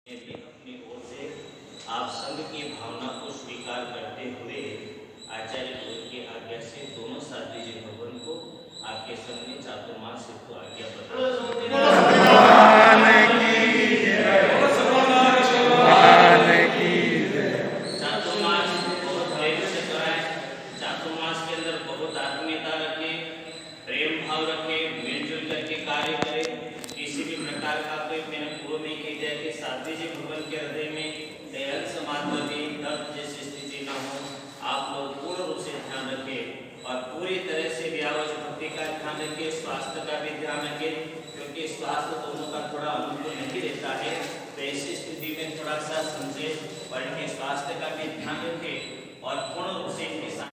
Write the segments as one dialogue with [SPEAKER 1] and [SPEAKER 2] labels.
[SPEAKER 1] मैं भी अपनी ओर से आप संघ की भावना को स्वीकार करते हुए आचार्य गुरु की आज्ञा से दोनों साध्वी जी भवन को आपके संघ में चातुर्मास हेतु आज्ञा चातुर्मास बहुत प्रेम से कराए। चातुर्मास के अंदर बहुत आत्मीयता रखे, प्रेम भाव रखे, मिलजुल करके कार्य करे। किसी भी प्रकार का कोई मैंने पूर्व में कह दिया कि साध्वी जी भवन के हृदय में दयाल समात्मा भी दर्द जैसी स्थिति न हो। आप लोग पूर्ण रूप से ध्यान रखें और पूरी तरह से व्यावज भक्ति का ध्यान रखें, स्वास्थ्य का भी ध्यान रखें, क्योंकि स्वास्थ्य दोनों का थोड़ा अनुकूल नहीं रहता है। तो ऐसी स्थिति में थोड़ा सा समझे और इनके स्वास्थ्य का भी ध्यान रखें और पूर्ण रूप से इनके साथ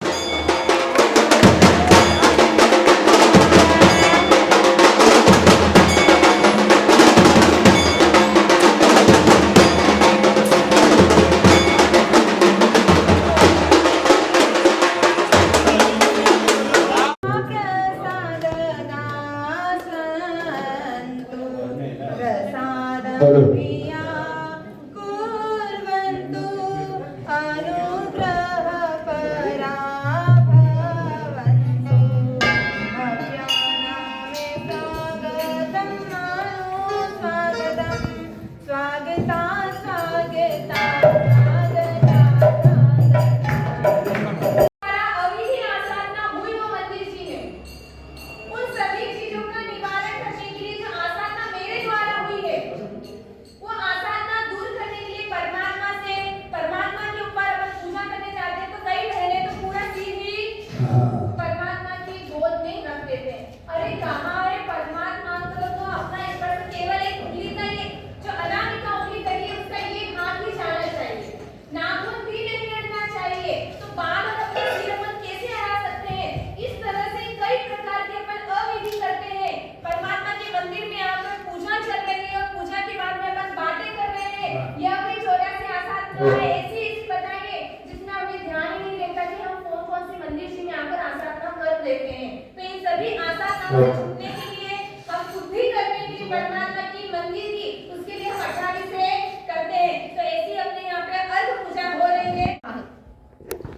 [SPEAKER 1] छूटने के लिए हम शुद्धि करने के लिए परमात्मा की मंदिर की उसके लिए हम 28 से करते हैं। तो ऐसी अपने यहाँ पे अर्घ पूजा हो रही है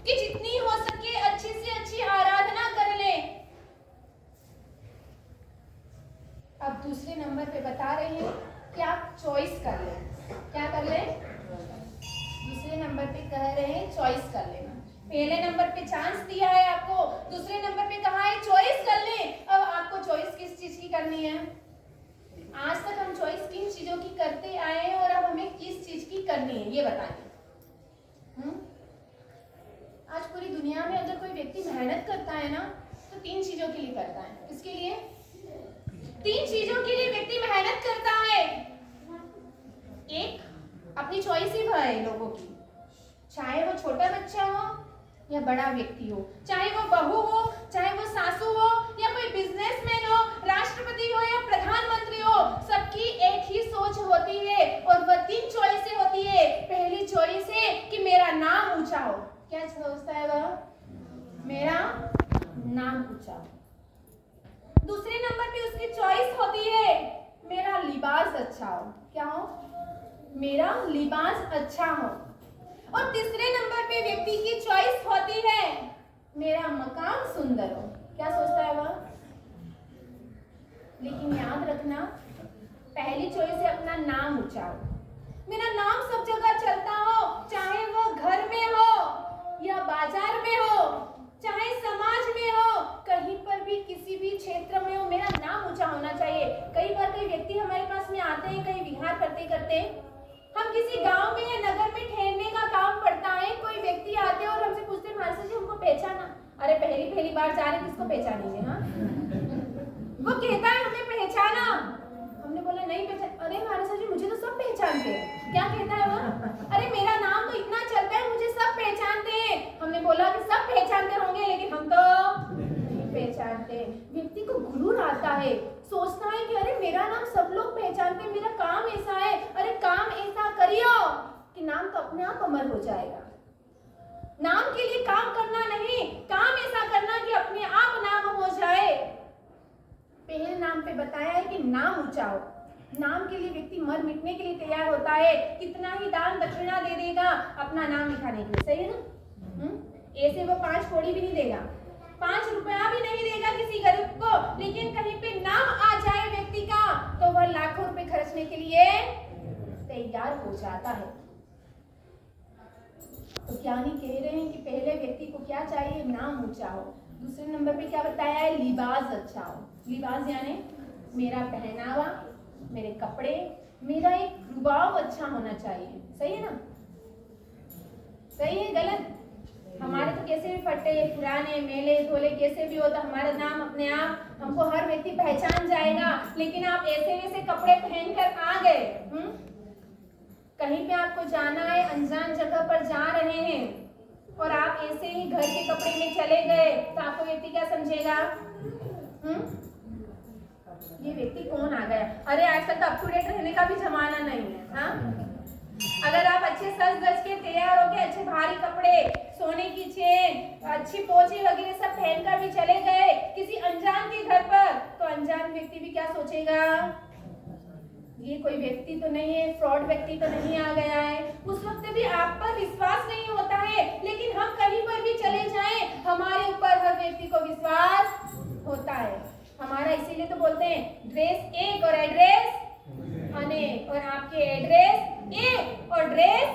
[SPEAKER 1] कि जितनी हो सके अच्छी से अच्छी आराधना कर ले। अब दूसरे नंबर पे बता रहे हैं कि आप चॉइस कर ले। क्या कर ले? दूसरे नंबर पे कह रहे हैं चॉइस कर लेना। पहले नंबर पे चांस दिया है आपको, दूसरे नंबर पे कहा है चॉइस कर ले। अब आपको चॉइस किस चीज की करनी है? आज तक हम चॉइस किन चीजों की करते आए हैं और अब हमें किस चीज की करनी है ये बताइए। आज पूरी दुनिया में अगर कोई व्यक्ति मेहनत करता है ना तो 3 चीजों के लिए करता है। किसके लिए? 3 चीजों के लिए व्यक्ति मेहनत करता है। एक, अपनी चॉइस ही है लोगों की, चाहे वो छोटा बच्चा हो या बड़ा व्यक्ति हो, चाहे वो बहू हो, चाहे वो सासू हो या कोई बिजनेसमैन हो, राष्ट्रपति हो या प्रधानमंत्री हो, सबकी एक ही सोच होती है और वह 3 चॉइसें होती है। पहली चॉइस है कि मेरा नाम ऊंचा हो। क्या सोचता है वह? मेरा नाम ऊंचा हो। दूसरे नंबर पे उसकी चॉइस होती है मेरा लिबास अच्छा हो। क्या हो? मेरा लिबास अच्छा हो। और तीसरे नंबर पे व्यक्ति की चॉइस होती है मेरा मकान सुंदर हो। क्या सोचता है वह? लेकिन याद रखना, पहली चॉइस है अपना नाम ऊंचा हो। मेरा नाम सब जगह चलता हो, चाहे वो घर में हो या बाजार में हो, चाहे समाज में हो, कहीं पर भी किसी भी क्षेत्र में हो, मेरा नाम ऊंचा होना चाहिए। कई बार कई व्यक्ति हमारे पास में आते हैं, कहीं विहार करते करते हम किसी गांव में या नगर में ठहरने का काम पड़ता है, कोई व्यक्ति आते हैं और हमसे पूछते हैं महाराज जी हमको पहचाना। अरे पहली बार जा रहे, किसको पहचानेंगे? हाँ, वो कहता है हमें पहचाना। हमने बोला नहीं पहचान। अरे महाराज जी मुझे तो सब पहचानते हैं। क्या कहता है वो? अरे मेरा नाम तो इतना चलता है, मुझे सब पहचानते हैं। हमने बोला कि सब पहचानते होंगे लेकिन हम तो पहचानते हैं। व्यक्ति को गुरूर आता है, सोचता है कि अरे मेरा नाम सब लोग पहचानते हैं, मेरा काम ऐसा है। अरे काम ऐसा करियो कि नाम तो अपने आप अमर हो जाएगा। नाम के लिए काम करना नहीं, काम ऐसा करना कि अपने आप नाम हो जाए। पहले नाम पे बताया है कि नाम ऊंचा हो। नाम के लिए व्यक्ति मर मिटने के लिए तैयार होता है, कितना ही दान दक्षिणा दे देगा अपना नाम लिखाने के लिए, सही है ना? ऐसे वो 5 कौड़ी भी नहीं देगा, 5 रुपया भी नहीं देगा किसी गरीब को, लेकिन कहीं पे नाम आ जाए व्यक्ति का तो वह लाखों रुपए खर्चने के लिए तैयार हो जाता है। तो क्या नहीं कह रहे हैं कि पहले व्यक्ति को क्या चाहिए, नाम ऊंचा हो। दूसरे नंबर पे क्या बताया है, लिबास अच्छा हो। लिबास यानी मेरा पहनावा, मेरे कपड़े, मेरा एक रुबाब अच्छा होना चाहिए, सही है ना? सही है गलत? हमारे तो कैसे भी फटे पुराने मेले धोले कैसे भी हो तो हमारा नाम अपने आप हमको हर व्यक्ति पहचान जाएगा। लेकिन आप ऐसे वैसे कपड़े पहनकर आ गए, कहीं पे आपको जाना है, अनजान जगह पर जा रहे हैं और आप ऐसे ही घर के कपड़े में चले गए तो आपको व्यक्ति क्या समझेगा? ये व्यक्ति कौन आ गया? अरे आजकल तो अप टू डेट रहने का भी जमाना नहीं है। हाँ, अगर आप अच्छे सज धज के तैयार होके अच्छे भारी कपड़े, सोने की चेन, अच्छी पोछे वगैरह सब पहनकर भी चले गए किसी अनजान के घर पर, तो अनजान व्यक्ति भी क्या सोचेगा? ये कोई व्यक्ति तो नहीं है, फ्रॉड व्यक्ति तो नहीं आ गया है। उस वक्त भी आप पर विश्वास नहीं होता है, लेकिन हम कहीं पर भी चले जाएं हमारे ऊपर हर व्यक्ति को विश्वास होता है हमारा। इसीलिए तो बोलते हैं ड्रेस एक और एड्रेस अनेक, और आपके एड्रेस एक और ड्रेस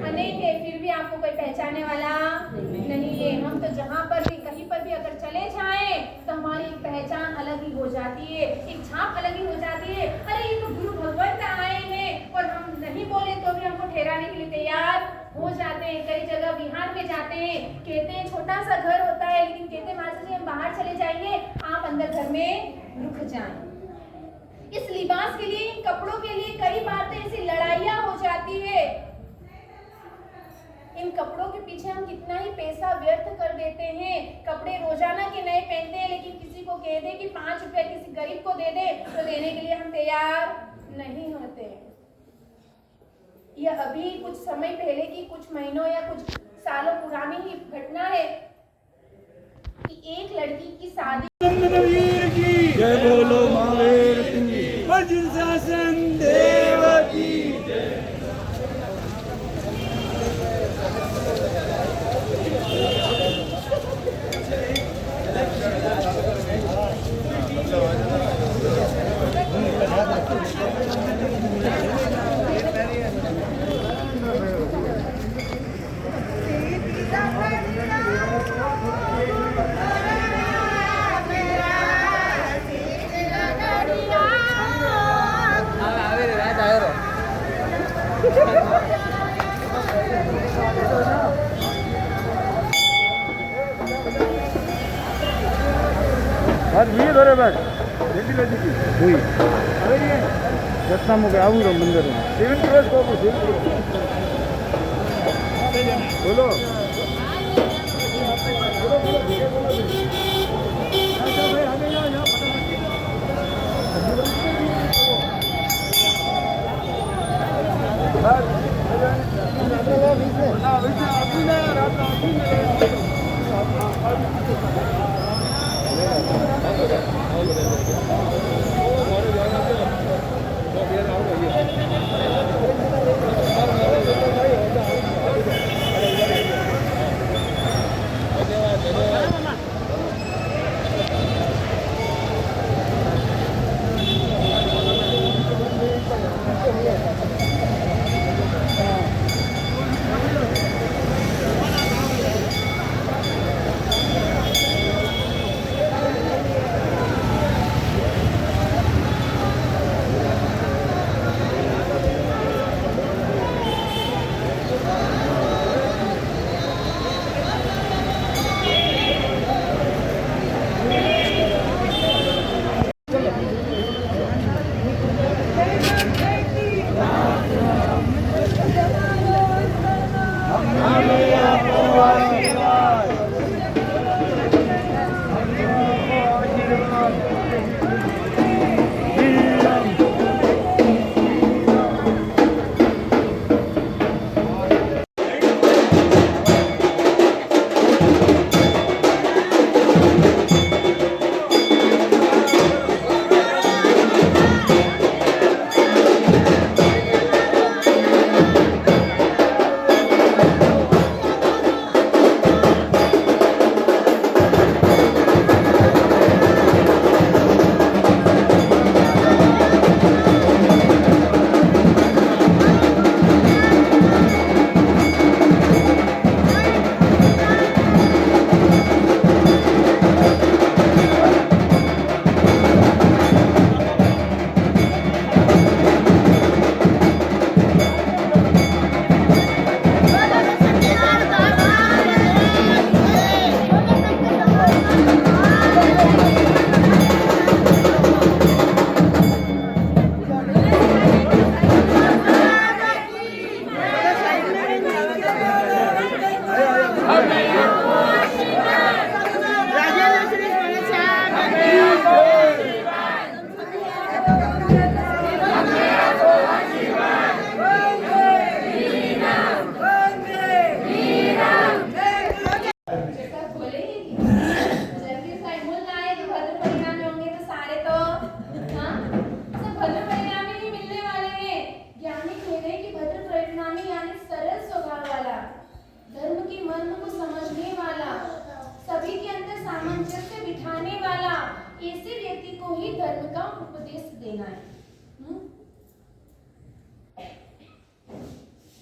[SPEAKER 1] अनेक है, फिर भी आपको कोई पहचानने वाला नहीं है। हम तो जहाँ पर भी कहीं पर भी अगर चले जाएं तो हमारी एक पहचान अलग ही हो जाती है, एक छाप अलग ही हो जाती है। अरे ये तो गुरु भगवंत आए हैं, और हम नहीं बोले तो भी हमको ठहराने के लिए तैयार हो जाते हैं। कई जगह बिहार में जाते हैं, कहते हैं छोटा सा घर होता है, लेकिन कहते हैं माता जी हम बाहर चले जाएंगे, आप अंदर घर में रुक जाएं। इस लिबास के लिए, इन कपड़ों के लिए कई बार ऐसी लड़ाइयां हो जाती है। इन कपड़ों के पीछे हम कितना ही पैसा व्यर्थ कर देते हैं। कपड़े रोजाना के नए पहनते हैं, लेकिन किसी को कह दे कि 5 रुपया किसी गरीब को दे दे तो देने के लिए हम तैयार नहीं होते। यह अभी कुछ समय पहले की, कुछ महीनों या कुछ सालों पुरानी ही घटना है कि एक लड़की की शादी।
[SPEAKER 2] जय बोलो महावीर सिंह अर्जुन शासन देव की जय। आज भी धरे बैठ रेडी लगी थी हुई रत्ना मुके आऊंगा मंदिर में 70 वर्ष को बोलो
[SPEAKER 1] उपदेश देना है।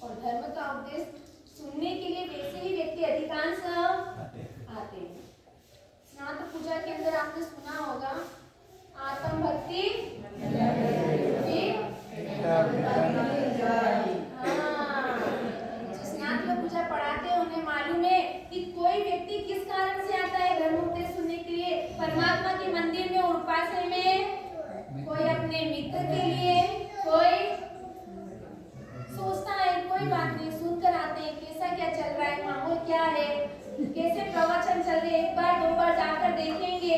[SPEAKER 1] और धर्म का उपदेश सुनने के लिए वैसे ही व्यक्ति अधिकांश आते हैं। स्नात पूजा के अंदर आपने सुना होगा आत्म भक्ति स्नात पूजा पढ़ाते हैं उन्हें मालूम है कि कोई व्यक्ति किस कारण से आता है धर्म उपदेश सुनने के लिए, परमात्मा के मंदिर में और उपासना में, कोई अपने मित्र के लिए, कोई सोचता है कोई बात नहीं, सुनकर आते हैं कैसा क्या चल रहा है, माहौल क्या है, कैसे प्रवचन चल रहे, एक बार दो बार जाकर देखेंगे।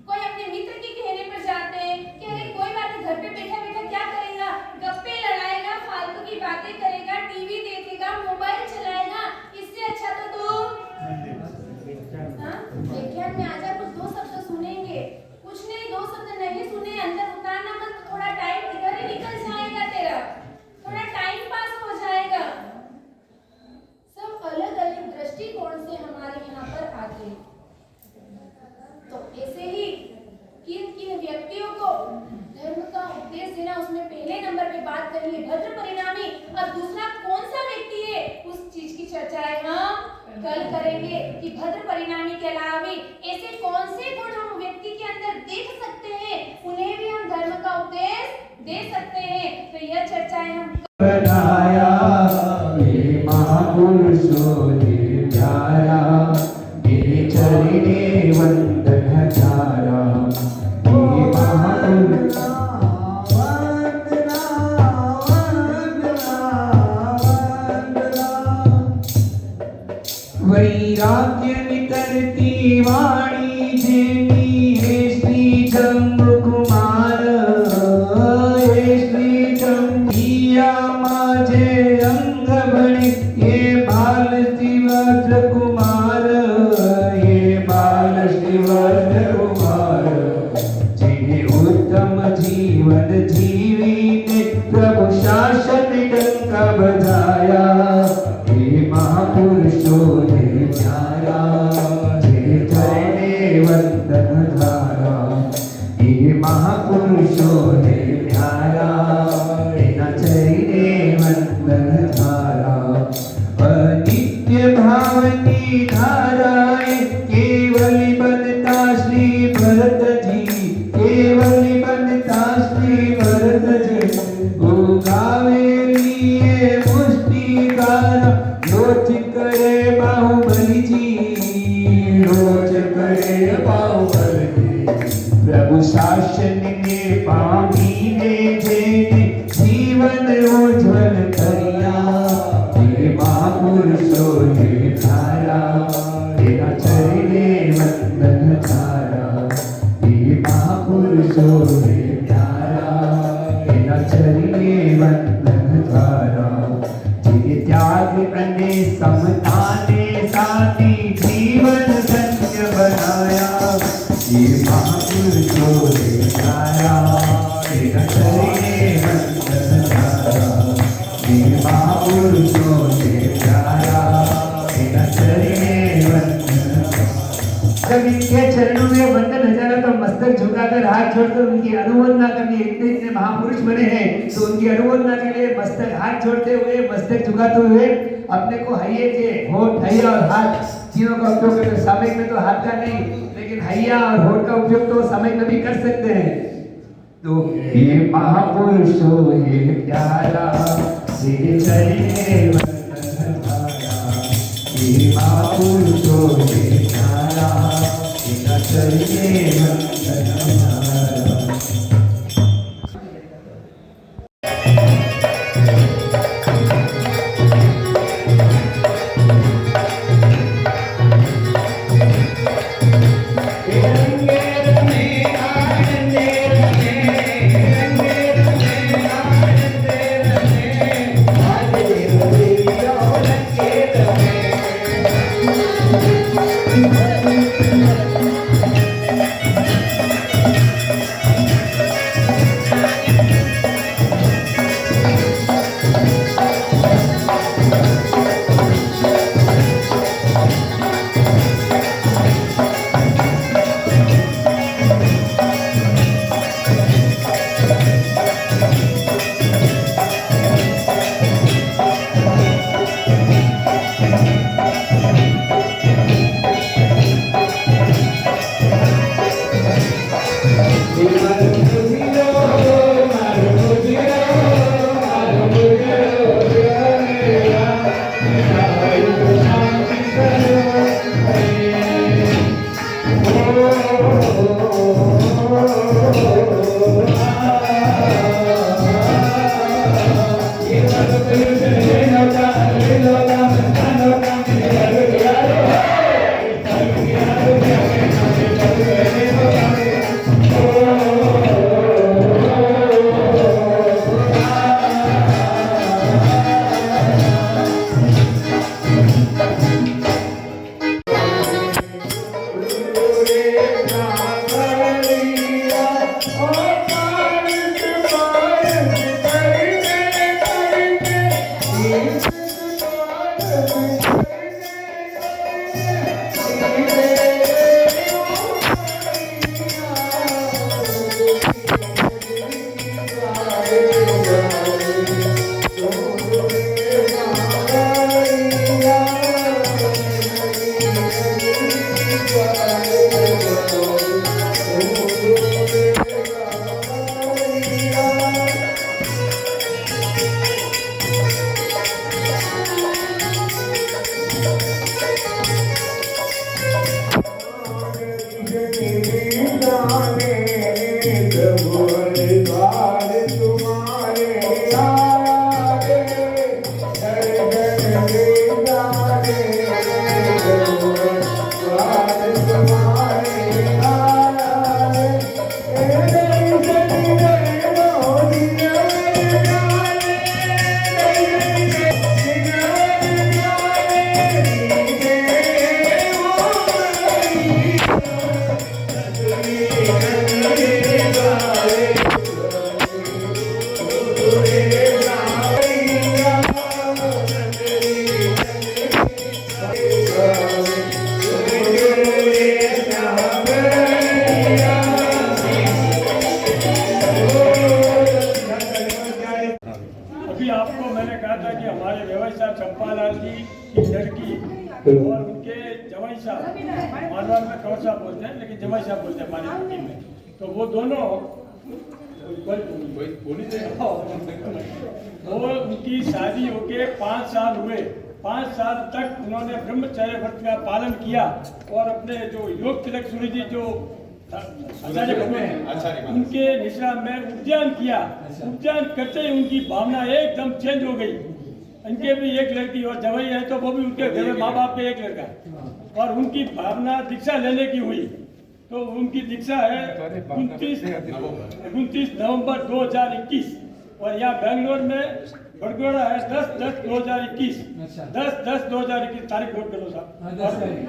[SPEAKER 1] कोई अपने मित्र के कहने पर जाते हैं कि अरे कोई बात नहीं, घर पे बैठा बैठा क्या करेगा, गप्पे लड़ाएगा, फालतू की बातें करेगा, टीवी देखेगा, मोबाइल चलाएगा, इससे अच्छा तो तू व्याख्यान में आजा, कुछ दो शब्द सुनेंगे, कुछ नहीं, दो शब्द नहीं सुने, अंदर उतारना मत, थोड़ा टाइम इधर ही निकल जाएगा तेरा, थोड़ा टाइम पास हो जाएगा। सब अलग अलग दृष्टिकोण से हमारे यहाँ पर आते हैं। तो ऐसे ही किन किन व्यक्तियों को धर्म का उपदेश देना, उसमें पहले नंबर पे बात करेंगे भद्र परिणामी, और दूसरा कौन सा व्यक्ति है उस चीज की चर्चा है हम कल करेंगे कि भद्र परिणामी के अलावा ऐसे कौन से गुण हम व्यक्ति के अंदर देख सकते हैं, उन्हें भी हम धर्म का उपदेश दे सकते हैं। तो यह चर्चाएं हम
[SPEAKER 3] बनाया ये महापुरुषों ने प्यारा, मेरे चरणे वंदन हजारा, ये महापुरुष वैराग्य निकरती वाणी जेनी हे श्री जम्बु कुमार, हे श्री जम्बिया माझे अंग बने, ये बाल श्रीवत्स कुमार, ये बाल श्रीवत्स कुमार, जिन्हें उत्तम जीवन जीवी ने प्रभु शासन डंका बजाया, ये महापुरुषों ने प्यारा, ये चरणे वंदन धारा, ये महापुरुषों ने प्यारा, इना चरणे वंदन धारा, अनित्य भावनी धाराएं केवली बनता श्री भरत जी, केवली बनता श्री भरत जी, उगावे लिए मुष्टिकार, रोच करे बाहुबली जी, रोच करे बाहुबली जी, प्रभु शासन ने पामी ने जेने जीवन उज्ज्वल करिया, ये महापुरुषों ने धारा, तेरा चरणे वंदन धारा, ये महापुरुषों ने प्यारा, तेरा चरणे वंदन धारा, जिन्हें त्याग अने समता ने साथी जीवन धन्य बनाया, ये महापुरुषों ने प्यारा, तेरा चरणे वंदन धारा, ये महापुरुषों ने प्यारा, तेरा चरणे वंदन धारा। जब इनके चरणों में वंदन हजारा तो मस्तक झुकाकर हाथ जोड़कर उनकी अनुमोदना करनी, इतने इतने महापुरुष बने हैं तो उनकी अनुमोदना के लिए मस्तक हाथ जोड़ते हुए, मस्तक झुकाते हुए अपने को हैये के होठ, हैया और हाथ तीनों का उपयोग करते हैं। सामयिक में तो हाथ का नहीं, लेकिन हैया और होठ का उपयोग तो सामयिक में भी कर सकते हैं। तो ये महापुरुषों ये प्यारा, ये चरणे वंदन धारा, ये महापुरुषों ये प्यारा, इना चरणे वंदन धारा।
[SPEAKER 2] अभी आपको मैंने कहा था कि हमारे व्यवसाय साहब चंपालाल जी की लड़की और उनके जवाई साहब, मानवाल में कौन साहब बोलते हैं लेकिन जवाई साहब बोलते हैं हमारी लड़की में, तो वो दोनों वो उनकी शादी होके 5 साल हुए। 5 साल तक उन्होंने ब्रह्मचर्य व्रत का पालन किया और अपने जो योग तिलक सूर्य जी जो आचार्य भगवान हैं उनके निशा में उद्यान किया। उद्यान करते ही उनकी भावना एकदम चेंज हो गई। उनके भी एक लड़की और जवाई है तो वो भी उनके घर में माँ बाप के एक लड़का, और उनकी भावना दीक्षा लेने की हुई। तो उनकी दीक्षा है 29 नवंबर 2021 और यहाँ बेंगलोर में बड़गोड़ा है 10/10/2021 10/10/2021 तारीख नोट करो साहब।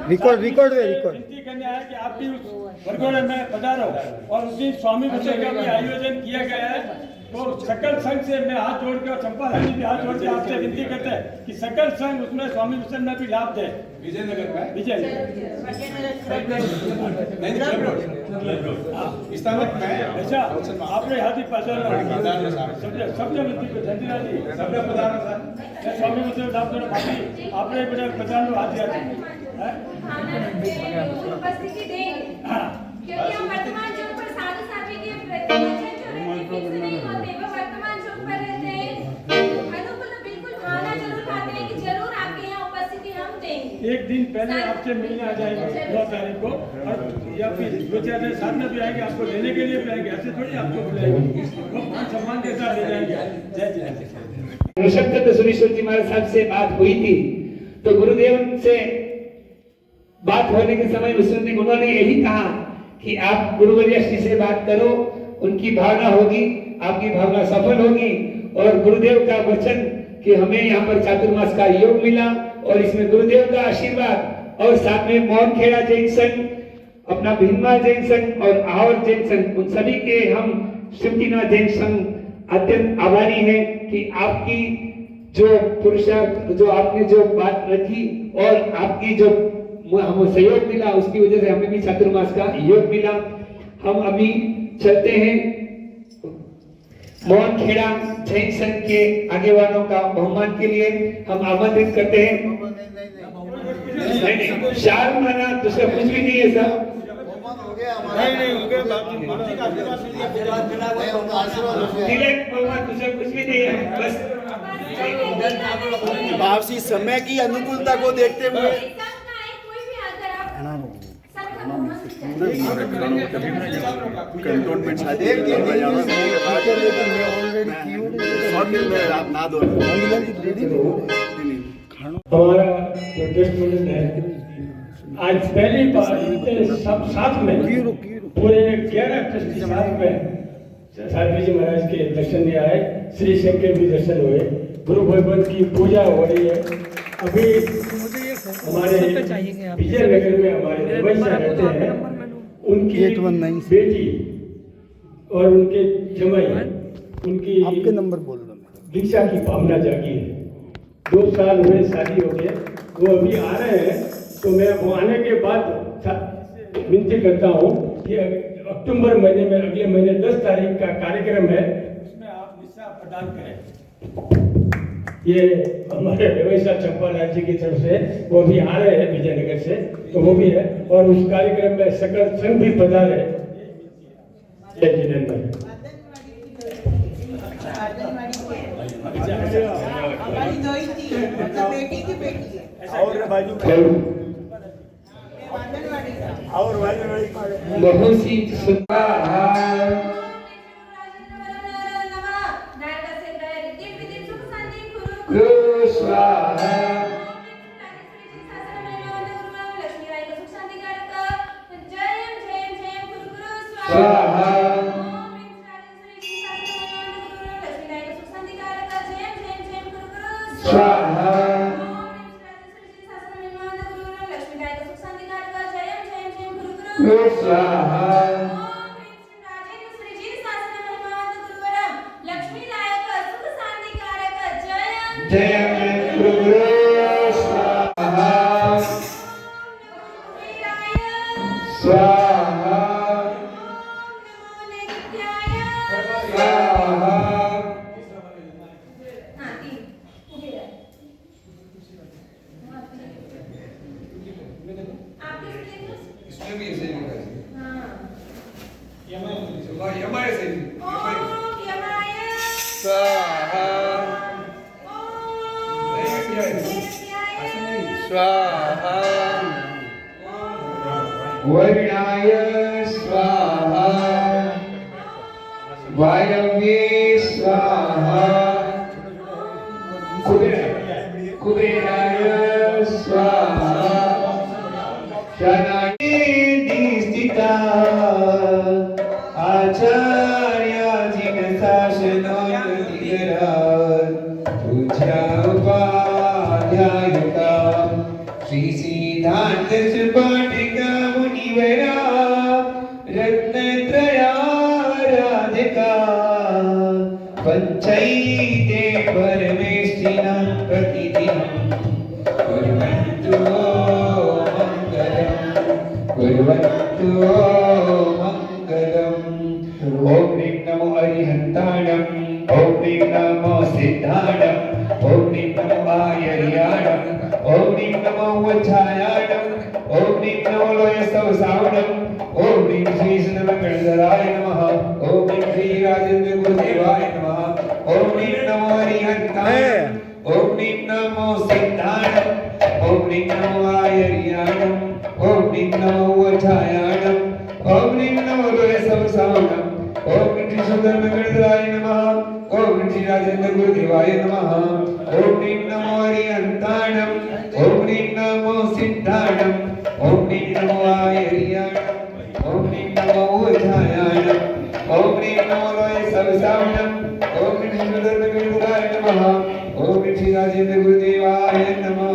[SPEAKER 3] रिकॉर्ड
[SPEAKER 2] विनती करने आया कि आप भी उस बड़गोड़े में पधारो और उस दिन स्वामी विषय का भी आयोजन किया गया है। तो सकल संघ से मैं हाथ जोड़ के और चंपा रानी भी हाथ जोड़ के आपसे विनती करते हैं कि सकल संघ उसमें स्वामी विषय में भी लाभ दे। विजयनगर में अच्छा आपने हाथी सबने विनती को झंडीला जी सबने पधारो सर स्वामी विषय लाभ देना बाकी आपने बड़े 50 लोग हाथी आते
[SPEAKER 4] उपस्थिति देंगे क्योंकि हम वर्तमान युग पर साधु साध्वी के प्रति नहीं होते, वो वर्तमान युग पर रहते हैं। अनुकूल बिल्कुल खाना जरूर खाते हैं कि जरूर आपके यहाँ उपस्थिति हम देंगे।
[SPEAKER 2] एक दिन पहले आपसे मिलने आ जाएंगे 2 तारीख को, और या फिर 2-4 दिन साथ में भी आएंगे, आपको लेने के लिए भी आएंगे। ऐसे थोड़ी आपको बुलाएंगे, वो मान सम्मान के साथ ले जाएंगे। जय जय।
[SPEAKER 5] ऋषभ सुरेश्वर जी महाराज साहब से बात हुई थी तो गुरुदेव से बात होने के समय उन्होंने यही कहा कि आप गुरुवर्य श्री से बात करो, उनकी भावना होगी, आपकी भावना सफल होगी। और गुरुदेव का वचन कि हमें यहाँ पर चातुर्मास का योग मिला और इसमें गुरुदेव का आशीर्वाद और साथ में मोहनखेड़ा जैन संघ, अपना भीमा जैन संघ और आवर जैन संघ, उन सभी के हम शिवतीनाथ जैन संघ अत्यंत आभारी हैं कि आपकी जो पुरुषार्थ जो आपने जो बात रखी और आपकी जो हमें सहयोग मिला उसकी वजह से हमें भी चातुर्मास का योग मिला। हम अभी चलते हैं मोहनखेड़ा जैन संघ के आगेवानों का बहुमान के लिए हम आमंत्रित करते हैं। नहीं शाल माना दूसरा कुछ भी नहीं है सर। तिलक बहुमान दूसरा कुछ भी नहीं है, बस
[SPEAKER 6] वापसी समय की अनुकूलता को देखते हुए कंटोनमेंट शादी आप ना दो।
[SPEAKER 2] हमारा जो गेस्ट मंडल है आज पहली बार इतने सब साथ में पूरे 11 ट्रस्टी साथ में साध्वी जी महाराज के दर्शन दिया है। श्री शंकर के भी दर्शन हुए, गुरु भगवान की पूजा हो रही है। अभी हमारे विजयनगर में हमारे देवैया रहते हैं, उनकी बेटी और उनके जमाई उनकी
[SPEAKER 6] आपके नंबर बोल दो।
[SPEAKER 2] दीक्षा की भावना जागी है। 2 साल हुए शादी हो गए, वो अभी आ रहे हैं। तो मैं वो आने के बाद विनती करता हूँ कि अक्टूबर महीने में अगले महीने 10 तारीख का कार्यक्रम है, उसमें आप निशा प्रदान करें। ये हमारे व्यवसाय चंपालाल जी की तरफ से वो भी आ रहे हैं विजयनगर से, तो वो भी है और उस कार्यक्रम में सकल संघ भी पधारे। जय जिनेन्द्र।
[SPEAKER 6] और
[SPEAKER 5] बहुत सी
[SPEAKER 3] स्वाहा वर्णाय स्वाहा वायव्ये स्वाहा कुबेराय स्वाहा शनाय स्थिता आचार्याजिन शासनोन्नतिकरा तुझ्या उपाध्यायका श्री सिद्धांत सुपाठिका मुनिवरा रत्नत्रयाराधिका पंचैते परमेष्ठिना प्रतिदिनं कुर्वन्तु मङ्गलम् ॐ ह्रीं नमो अरिहन्ताणम् ॐ ह्रीं नमो सिद्धाणम् ॐ ह्रीं नमो आयर्याणम् ॐ ह्रीं नमो वज्रायाणम् ॐ ह्रीं नमो लोयसवसावणम् ॐ ह्रीं श्री श्रीमङ्गलधराय नमः ॐ ह्रीं श्री राजेन्द्र गुरुदेवाय नमः ॐ ह्रीं नमो अरिहन्ताणम् ॐ ह्रीं नमो सिद्धाणम् ॐ ह्रीं नमो आयर्याणम् ॐ ह्रीं नमो वज्रायाणम् ॐ ह्रीं नमो लोयसवसावणम् ॐ ह्रीं श्री सुंदरमंगलधराय नमः ॐ ह्रीं श्री राजेन्द्र गुरुदेवाय नमः ॐ ह्रीं नमो अरिहन्ताणम् ॐ ह्रीं नमो सिद्धाणम् ॐ ह्रीं नमो आयर्याणम् ॐ ह्रीं नमो वज्रायाणम् ॐ ह्रीं नमो लोयसवसावणम् ॐ ह्रीं श्री सुंदरमंगलधराय नमः ॐ ह्रीं श्री राजेन्द्र गुरुदेवाय नमः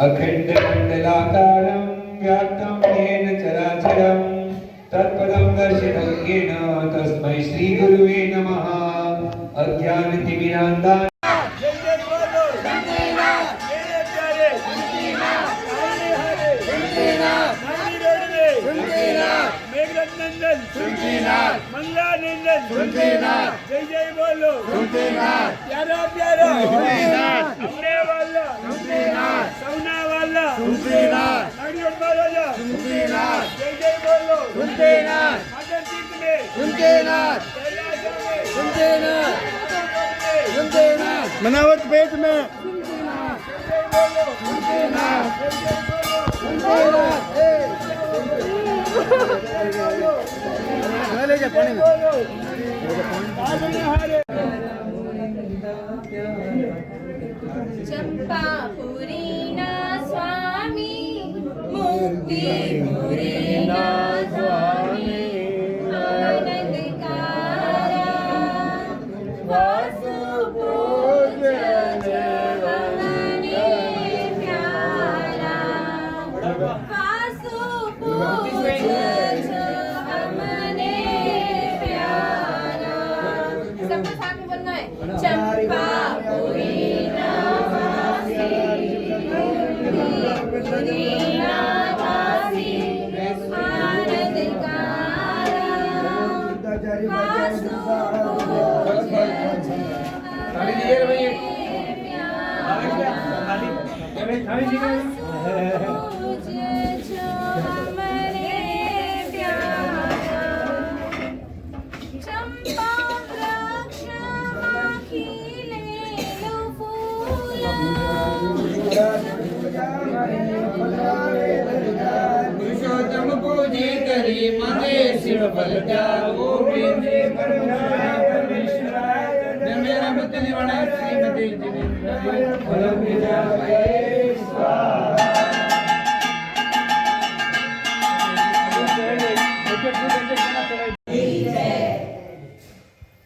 [SPEAKER 3] अखण्डमण्डलाकारं व्याप्तं येन चराचरं तत्पदं दर्शितं येन तस्मै श्रीगुरुवे नमः अज्ञानतिमिरान्तान्
[SPEAKER 2] जय जय बोलो प्यारा प्यारा हमने वाला सौना वाला महाराजा जय जय बोलो मदन सिंह में मनावत पेट में ले जा पानी में
[SPEAKER 4] चंपापुरी ना स्वामी मुक्तिपुरी ना स्वामी आनंदकारा वासु पूजन हमने प्यारा वासु पूजन हमने प्यारा सबको साथ में बोलना है चंपापुरी
[SPEAKER 3] पुरुषोत्तम पूजे करी मने शिव बल त्यागो प्रेमे परमेश्वराय मेरा मत निवारण श्रीमती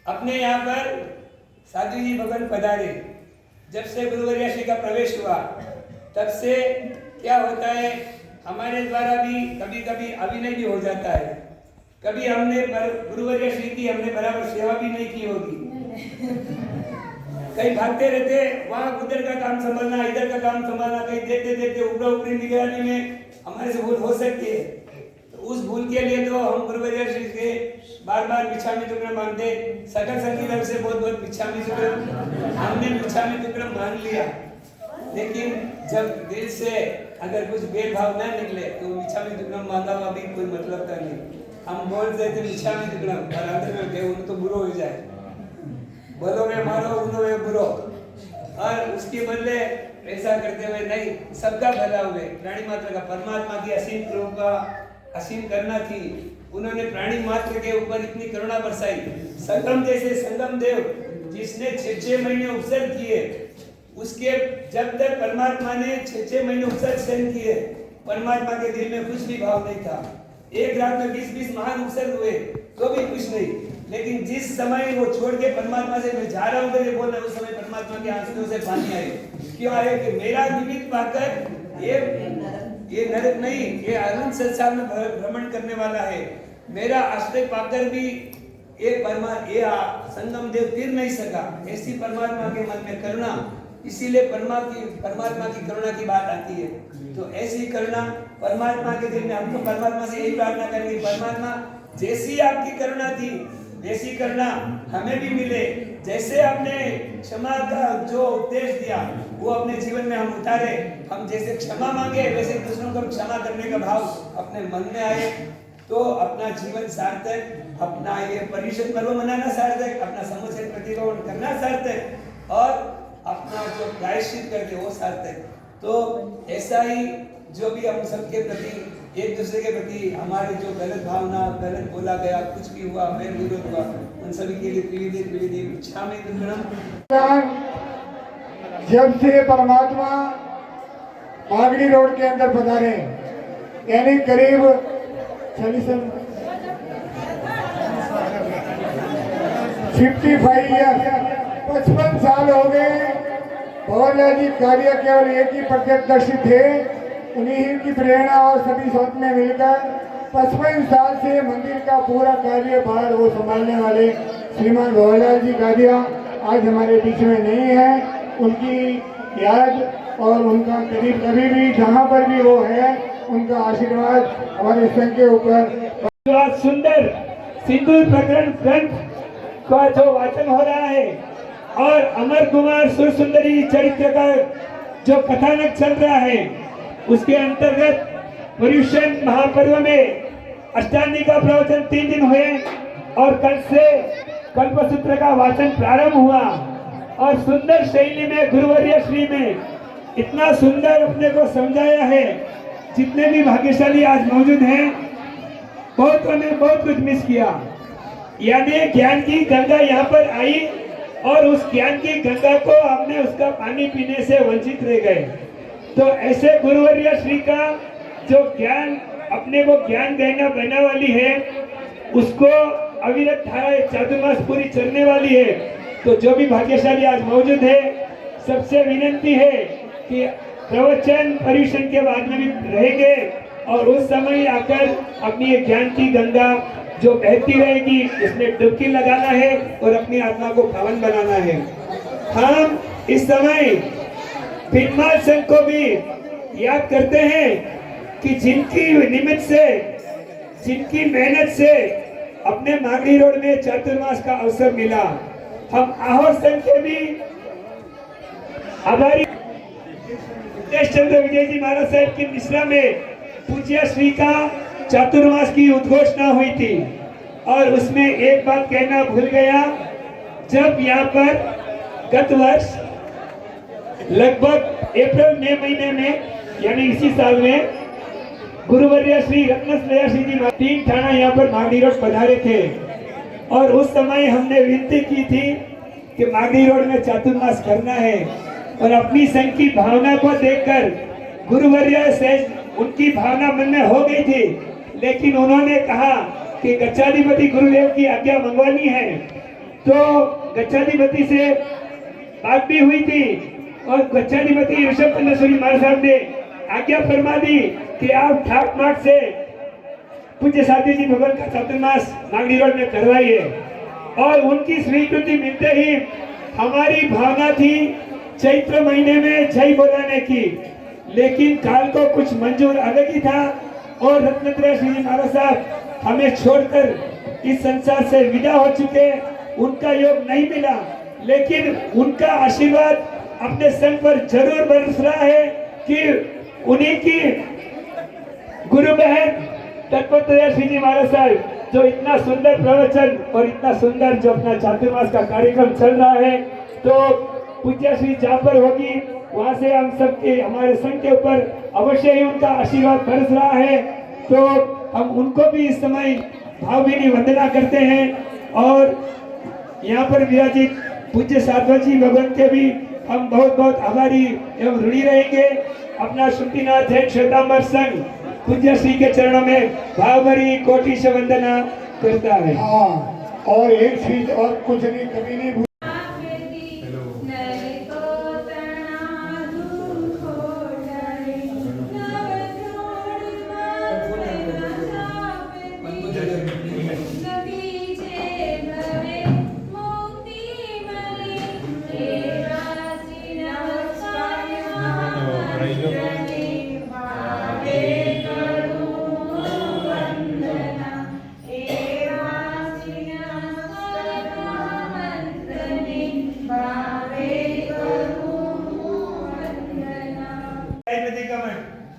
[SPEAKER 5] अपने यहाँ पर साधु जी भगवान पधारे। जब से गुरुवर्य श्री का प्रवेश हुआ तब से क्या होता है, हमारे द्वारा भी कभी कभी अभिनय भी हो जाता है। कभी हमने गुरुवर्य श्री की हमने बराबर सेवा भी नहीं की होगी। कहीं भागते रहते, वहाँ उधर का काम संभालना, इधर का काम संभालना, कहीं देते देते ऊपर ऊपरी निगरानी में हमारे से भूल हो सकती है। तो उस भूल के लिए तो हम गुरुवर्य श्री के बार बार मिच्छामि दुक्कड़म मांगते। सकल संघ की तरफ से बहुत बहुत मिच्छामि दुक्कड़म, हमने मिच्छामि दुक्कड़म मान लिया। लेकिन जब दिल से अगर कुछ भेदभाव न निकले तो मिच्छामि दुक्कड़म मांगा हुआ भी कोई मतलब का नहीं। हम बोलते थे इच्छा में दुखड़ा और अंदर में गए उन तो बुरो हो जाए, बोलो में मारो उनो में बुरो, और उसके बदले ऐसा करते हुए नहीं, सबका भला हुए। प्राणी मात्र का परमात्मा की असीम कृपा असीम करना थी, उन्होंने प्राणी मात्र के ऊपर इतनी करुणा बरसाई। संगम जैसे संगम देव जिसने 6 महीने उपसर्ग किए, उसके जब तक परमात्मा ने 6 महीने उपसर्ग सहन किए, परमात्मा के दिल में कुछ भी भाव नहीं था। एक रात में 20 महान उपसर्ग हुए तो भी कुछ नहीं, लेकिन जिस समय वो छोड़ के परमात्मा से मैं जा रहा हूँ ये बोल रहे, उस समय परमात्मा के आंसुओं से पानी आए। क्यों आए? कि मेरा निमित्त पाकर ये नरक नहीं, ये अनंत संसार में भ्रमण करने वाला है। मेरा आश्रय पाकर भी ये संगम देव तीर नहीं सका। ऐसी परमात्मा के मन में करुणा, इसीलिए परमात्मा की करुणा की बात आती है। तो ऐसी करुणा परमात्मा के दिल में, हम तो परमात्मा से यही प्रार्थना करेंगे, परमात्मा जैसी आपकी करुणा थी वैसी करुणा हमें भी मिले। जैसे आपने क्षमा का जो उपदेश दिया वो अपने जीवन में हम उतारे, हम जैसे क्षमा मांगे वैसे दूसरों को क्षमा करने का भाव अपने मन में आए, तो अपना जीवन सार्थक, अपना ये पर्युषण पर्व मनाना सार्थक, अपना समुचित प्रतिक्रमण करना सार्थक, और अपना जो प्रायश्चित करके वो सार्थक। तो ऐसा ही जो भी हम सबके प्रति, एक दूसरे के प्रति हमारे जो गलत भावना, गलत बोला गया, कुछ भी हुआ, मेल विरोध हुआ, उन सभी के लिए पीड़ित इच्छा में दुर्गुणम।
[SPEAKER 7] जब से परमात्मा मागड़ी रोड के अंदर पधारे, यानी करीब 55 ईयर 55 साल हो गए। भवरलाल जी कार्य केवल एक ही प्रत्यक्षदर्शी थे, उन्हीं की प्रेरणा और सभी साथ में मिलकर 55 साल से मंदिर का पूरा कार्यभार वो संभालने वाले श्रीमान भवरलाल जी कादिया आज हमारे बीच में नहीं है। उनकी याद और उनका करीब कभी भी जहाँ पर भी वो है, उनका आशीर्वाद हमारे संघ के ऊपर।
[SPEAKER 5] सुंदर सिंदूर प्रकरण ग्रंथ का जो वाचन हो रहा है और अमर कुमार सुर सुंदरी चरित्र का जो कथानक चल रहा है, उसके अंतर्गत पर्युषण महापर्व में अष्टांगी का प्रवचन 3 दिन हुए और कल से कल्पसूत्र का वाचन प्रारंभ हुआ। और सुंदर शैली में गुरुवर्य श्री में इतना सुंदर अपने को समझाया है। जितने भी भाग्यशाली आज मौजूद हैं, बहुत कुछ मिस किया, यानी ज्ञान की गंगा यहाँ पर आई और उस ज्ञान की गंगा को हमने उसका पानी पीने से वंचित रह गए। तो ऐसे गुरुवर्य श्री का जो ज्ञान अपने को ज्ञान गहना बहना वाली है, उसको अविरत धारा चातुर्मास पूरी चलने वाली है। तो जो भी भाग्यशाली आज मौजूद है, सबसे विनंती है कि प्रवचन पर्युषण के बाद में भी रहेंगे और उस समय आकर अपनी ये ज्ञान की गंगा जो बहती रहेगी उसमें डुबकी लगाना है और अपनी आत्मा को पावन बनाना है। हम इस समय फिल्माल संघ को भी याद करते हैं कि जिनकी निमित्त से, जिनकी मेहनत से अपने मागड़ी रोड में चातुर्मास का अवसर मिला। हम आहोर संघ के भी आभारी। चंद्र विजय जी महाराज साहब की मिश्रा में पूज्य श्री का चातुर्मास की उद्घोषणा हुई थी और उसमें एक बात कहना भूल गया। जब यहाँ पर गत वर्ष लगभग अप्रैल मई महीने में, यानी इसी साल में, गुरुवर्य श्री रत्नश्रेया श्री जी 3 थाना यहाँ पर मागड़ी रोड पधारे थे और उस समय हमने विनती की थी कि मागड़ी रोड में चातुर्मास करना है। और अपनी संघ की भावना को देखकर गुरुवर्य से उनकी भावना मन में हो गई थी, लेकिन उन्होंने कहा कि गच्छाधिपति गुरुदेव की आज्ञा मंगवानी है। तो गच्छाधिपति से बात भी हुई थी और गच्छाधिपति ऋषभ चंद्र सूरी महाराज साहब ने आज्ञा फरमा दी कि आप ठाक माठ से पूज्य साथी जी भगवान का चातुर्मास मागड़ी रोड में करवाइए। और उनकी स्वीकृति मिलते ही हमारी भावना थी चैत्र महीने में जय बोलाने की, लेकिन काल को कुछ मंजूर अलग ही था और रत्नत्रय श्री महाराज साहब हमें छोड़कर इस संसार से विदा हो चुके। उनका योग नहीं मिला, लेकिन उनका आशीर्वाद अपने संघ पर जरूर बरस रहा है कि उन्हीं की गुरु बहन तत्वत्रय श्री जी महाराज साहब जो इतना सुंदर प्रवचन और इतना सुंदर जो अपना चातुर्मास का कार्यक्रम चल रहा है, तो पूज्य श्री जहाँ पर होगी वहाँ से हम सबके हमारे संघ के ऊपर अवश्य ही उनका आशीर्वाद बरस रहा है। तो हम उनको भी इस समय भावभीनी वंदना करते हैं और यहाँ पर विराजित पूज्य साधव जी भगवान के भी हम बहुत बहुत आभारी एवं ऋणी रहेंगे। अपना श्रुतिनाथ जैन श्वेतांबर संघ पूज्य श्री के चरणों में भावभरी कोटि से वंदना करता है।
[SPEAKER 7] हाँ, और एक चीज और कुछ नहीं, कभी नहीं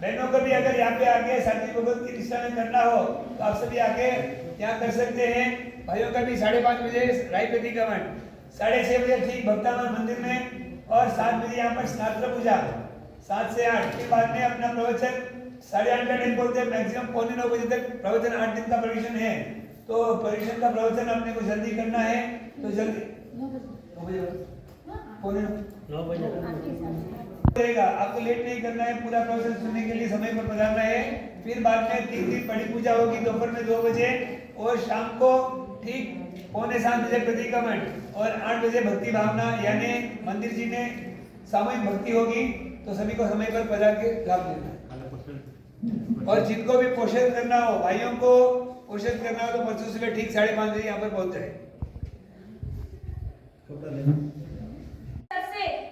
[SPEAKER 5] बहनों को भी अगर यहाँ पे आके शादी भगवत की दिशा में करना हो तो आप सभी आके यहाँ कर सकते हैं। भाइयों का भी 5:30 बजे राय प्रति गमन, 6:30 बजे ठीक भक्तावन मंदिर में और 7 बजे यहाँ पर स्नात्र पूजा 7 से 8 के बाद में अपना प्रवचन 8:30 का टाइम बोलते हैं, मैक्सिमम 8:45 बजे तक प्रवचन 8 दिन का प्रवचन है। तो प्रवचन का प्रवचन अपने को जल्दी करना है तो जल्दी 9 बजे रहेगा। आपको लेट नहीं करना है, पूरा प्रवचन सुनने के लिए समय पर पधारना है। फिर बाद में 3 दिन बड़ी पूजा होगी दोपहर में 2 बजे और शाम को ठीक 6:45 बजे प्रतिक्रमण और 8 बजे भक्ति भावना यानी मंदिर जी में सामूहिक भक्ति होगी। तो सभी को समय पर पधार के लाभ लेना है। और जिनको भी पोषण करना हो, भाइयों को पोषण करना हो तो परसों सुबह ठीक 5:30 बजे यहाँ पर पहुंच जाए।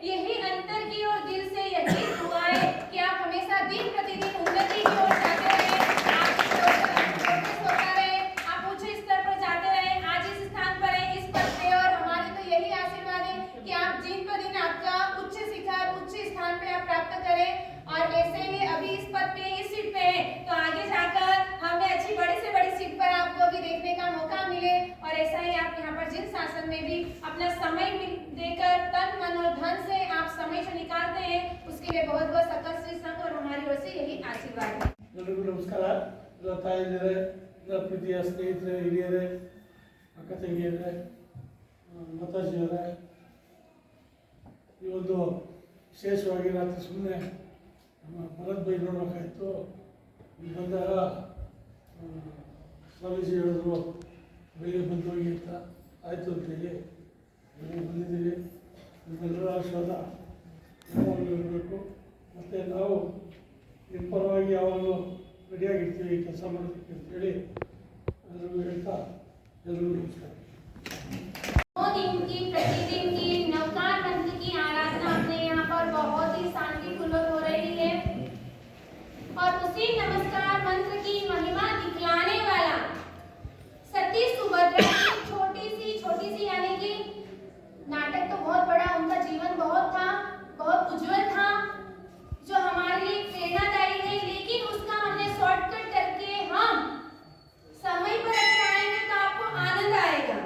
[SPEAKER 4] यही अंतर की और दिल से यही दुआ है कि आप हमेशा दिन प्रतिदिन उन्नति की ओर जाते रहें, आप प्रोग्रेस होता रहे, आप ऊंचे स्तर पर जाते रहें। आज इस स्थान पर हैं, इस पद पे, और हमारे तो यही आशीर्वाद है कि आप दिन पर दिन आपका उच्च शिखर उच्च स्थान पे आप प्राप्त करें। और वैसे ही अभी इस पद पे इस सीट पे है तो आगे जाकर हमें अच्छी बड़ी से बड़ी सीट पर आपको भी देखने का मौका मिले। और ऐसा ही आप यहाँ पर जिन शासन में भी अपना समय देकर तन मन और धन से आप समय जो निकालते हैं उसके लिए बहुत बहुत सकल श्री संघ और हमारी ओर से यही आशीर्वाद है।
[SPEAKER 2] ನಮಸ್ಕಾರ ತಾಯಿಯರೇ, ಪ್ರೀತಿಯ ಸ್ನೇಹಿತರೆ, ಹಿರಿಯರೇ, ಅಕ್ಕ ತಂಗಿಯರೇ, ಮಾತಾಜಿಯವರೇ, ಈ ಒಂದು ವಿಶೇಷವಾಗಿ ರಾತ್ರಿ ಸುಮ್ಮನೆ ನಮ್ಮ ಭರತ್ ಬೈ ನೋಡಬೇಕಾಯಿತು. ಬಂದಾಗ ಸ್ವಾಮೀಜಿ ಹೇಳಿದ್ರು ಬೆಳಿಗ್ಗೆ ಬಂದು ಹೋಗಿ ಅಂತ, ಆಯಿತು ಅಂತೇಳಿ ಬಂದಿದ್ದೀವಿ. ನಿಮ್ಮೆಲ್ಲರ ಆಶೀರ್ವಾದ ಇರಬೇಕು. ಮತ್ತು ನಾವು ನಿಮ್ಮ ಪರವಾಗಿ ಯಾವಾಗಲೂ ರೆಡಿಯಾಗಿರ್ತೀವಿ ಕೆಲಸ ಮಾಡೋದಕ್ಕೆ ಅಂತೇಳಿ ಎಲ್ಲರಿಗೂ ಹೇಳ್ತಾ ಎಲ್ಲರಿಗೂ ನಮಸ್ಕಾರ.
[SPEAKER 4] 2 दिन की प्रतिदिन की नवकार मंत्र की आराधना अपने यहाँ पर बहुत ही शांतिपूर्वक हो रही है। और उसी नमस्कार मंत्र की महिमा दिखलाने वाला सती सुभद्रा की छोटी सी यानी कि नाटक तो बहुत बड़ा, उनका जीवन बहुत था, बहुत उज्जवल था, जो हमारे लिए प्रेरणादायी है। लेकिन उसका हमने शॉर्टकट करके हम समय पर आएंगे तो आपको आनंद आएगा।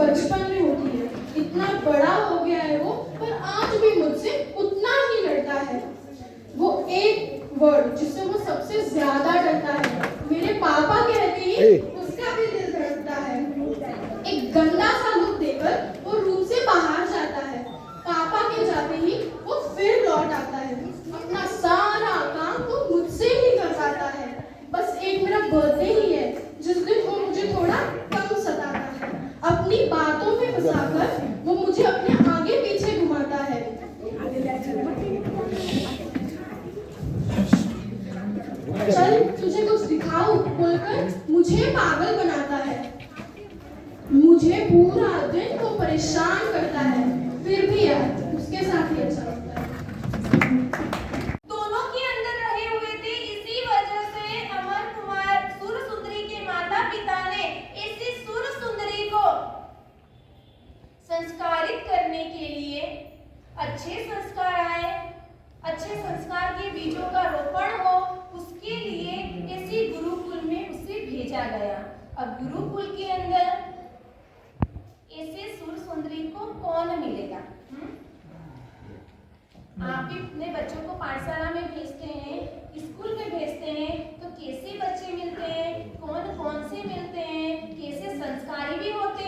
[SPEAKER 1] बचपन में होती है, इतना बड़ा हो गया है वो, पर आज भी मुझसे उतना ही लड़ता है। वो एक वर्ड जिससे वो सबसे ज्यादा डरता है, मेरे पापा कहते ही उसका भी दिल धड़कता है। एक गंदा सा लुक देकर वो रूम से बाहर जाता है, पापा के जाते ही वो फिर लौट आता है। अपना सारा काम वो मुझसे ही करवाता है। बस एक मेरा बर्थडे ही है जिस दिन वो मुझे थोड़ा कम सताता है। अपनी बातों में फंसाकर वो मुझे अपने आगे पीछे घुमाता है। चल तुझे कुछ दिखाऊं बोलकर मुझे पागल बनाता है। मुझे पूरा दिन वो परेशान करता है, फिर भी यार उसके साथ ही अच्छा लगता है।
[SPEAKER 4] दोनों के अंदर रहे हुए थे, इसी वजह से अमर कुमार सुरसुंदरी के माता पिता ने इसी सुरसुंदरी को संस्कारित करने के लिए अच्छे संस्कार आए, अच्छे संस्कार के बीजों का रोपण हो, उसके लिए इसी गुरुकुल में उसे भेजा गया। अब गुरुकुल के अंदर ऐसे सुरसुंदरी को कौन मिलेगा? आप भी अपने बच्चों को पाठशाला में भेजते हैं, स्कूल में भेजते हैं, तो कैसे बच्चे मिलते हैं, कौन कौन से मिलते हैं, कैसे संस्कारी भी होते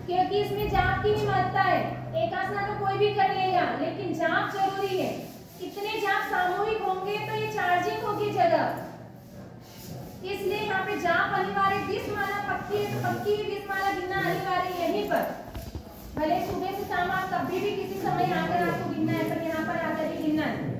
[SPEAKER 4] क्योंकि इसमें जाप की भी महत्ता है। एक आसना तो कोई भी कर लेगा, लेकिन जाप जरूरी है। इतने जाप सामूहिक होंगे तो ये चार्जिंग होगी जगह, इसलिए यहाँ पे जाप अनिवार्य। 20 माला पक्की है तो पक्की 20 माला गिनना अनिवार्य यहीं पर। भले सुबह से शाम आप कभी भी किसी समय आकर आपको गिनना है, पर यहाँ पर आकर ही गिनना है।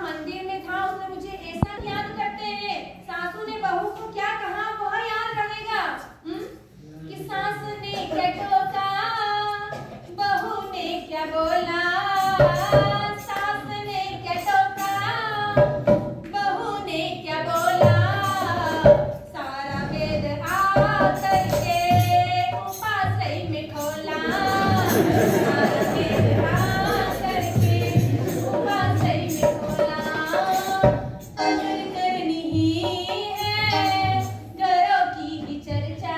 [SPEAKER 4] मंदिर में था, उसने मुझे ऐसा याद करते हैं। सासू ने बहू को क्या कहा वह याद रहेगा। कि सास ने क्या टोका, बहू ने क्या बोला, सास ने क्या टोका, बहू ने क्या बोला, सारा वेद आ करके उपास में खोला, सारा वेद आ करके उपास में खोला। अगर करनी ही है घरों की ही चर्चा,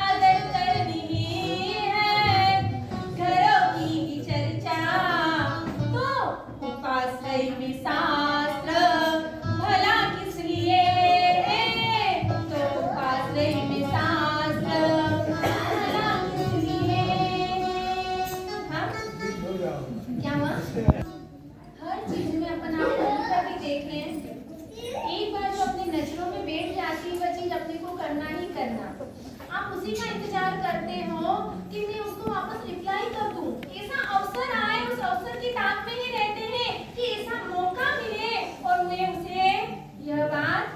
[SPEAKER 4] अगर करनी ही है घरों की ही चर्चा, तो उपास में शास्त्र भला किस लिए, तो उपास में शास्त्र भला किस लिए। हाँ क्या हुआ? हर चीज में अपन आप भी देख लें, एक बार जो अपनी नजरों में बैठ जाती है वह चीज अपने को करना ही करना। आप उसी का इंतजार करते हो कि मैं उसको वापस रिप्लाई कर दूं, ऐसा अवसर आए, उस अवसर की ताक में ही रहते हैं कि ऐसा मौका मिले और मैं उसे यह बात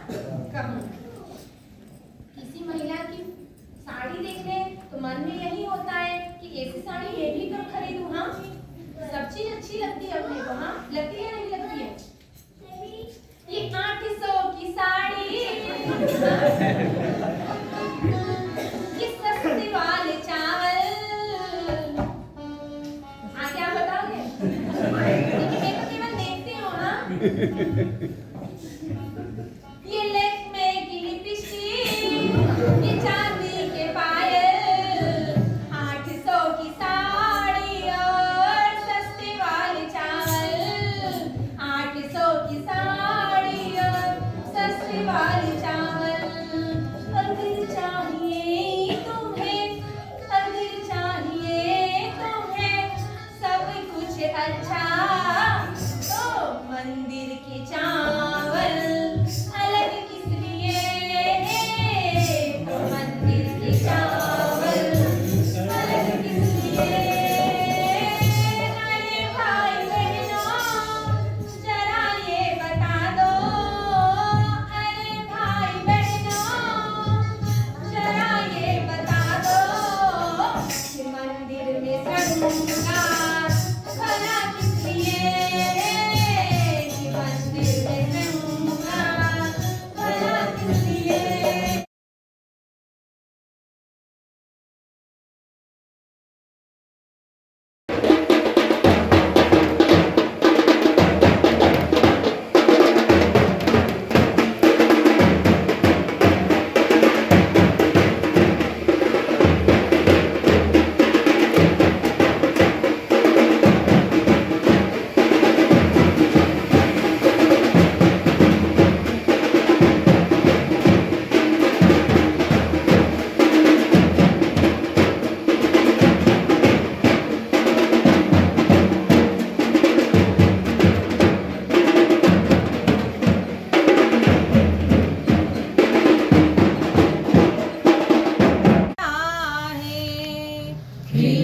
[SPEAKER 4] कहूं। किसी महिला की साड़ी देख ले तो मन में यही होता है कि ऐसी साड़ी ये भी कब खरीदूं। हाँ, सब चीज अच्छी लगती है अपने को। हाँ, लगती है नहीं लगती है? ये 800 की साड़ी, ये सस्ते वाले चावल, हाँ क्या बताओगे? क्योंकि मैं तो केवल देखती हूँ। हाँ, ये लैक्मे की लिपस्टिक, ये चांदी के पायल, 800 की साड़ी और सस्ते वाले चावल, 800 की साड़ी और सस्ते वाले चावल। अगर चाहिए तुम्हें, अगर चाहिए तुम्हें सब कुछ अच्छा, तो मंदिर के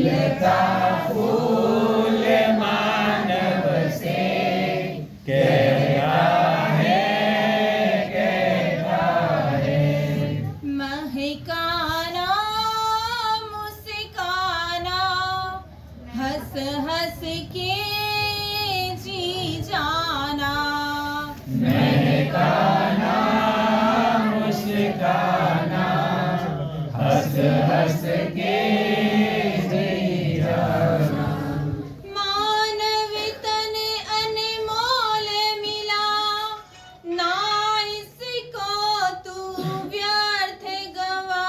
[SPEAKER 3] खिलता फूल मानव से कहता है
[SPEAKER 4] महकाना मुस्काना हंस हंस के जी जाना
[SPEAKER 3] महकाना मुस्काना हंस हंस के जी जाना
[SPEAKER 4] मानव तन अनमोल मिला ना इसको तू व्यर्थ गवा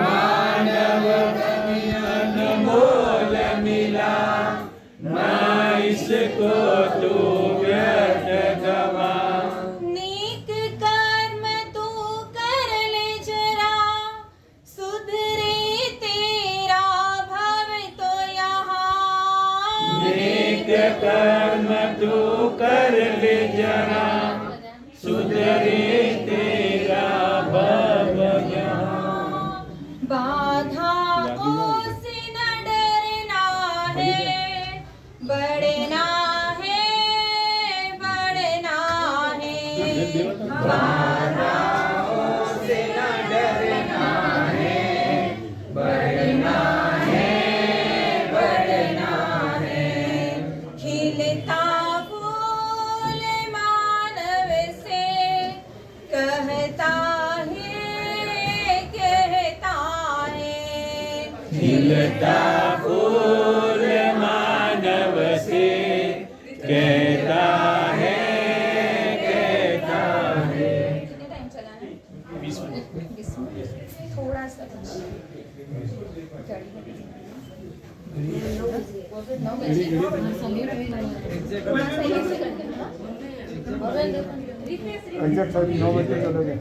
[SPEAKER 3] मानव तन अनमोल मिला ना इसको तू व्यर्थ गवा
[SPEAKER 4] नेक कर्म तू कर ले जरा सुधरे तेरा भव तो यहाँ
[SPEAKER 3] नेक कर्म तू कर ले जरा सुधरे तेरा भव यहाँ
[SPEAKER 4] बाधाओं से न डरना है बढ़ना है बढ़ना है
[SPEAKER 3] बाधाओं से न डरना है बढ़ना है बढ़ना है
[SPEAKER 4] खिलता फूल मानव से कहता है
[SPEAKER 3] खिलता फूल मानव से कहता है
[SPEAKER 4] कितने टाइम चला है 20 मिनट थोड़ा सा
[SPEAKER 7] एग्जैक्ट 9 बजे चलोगे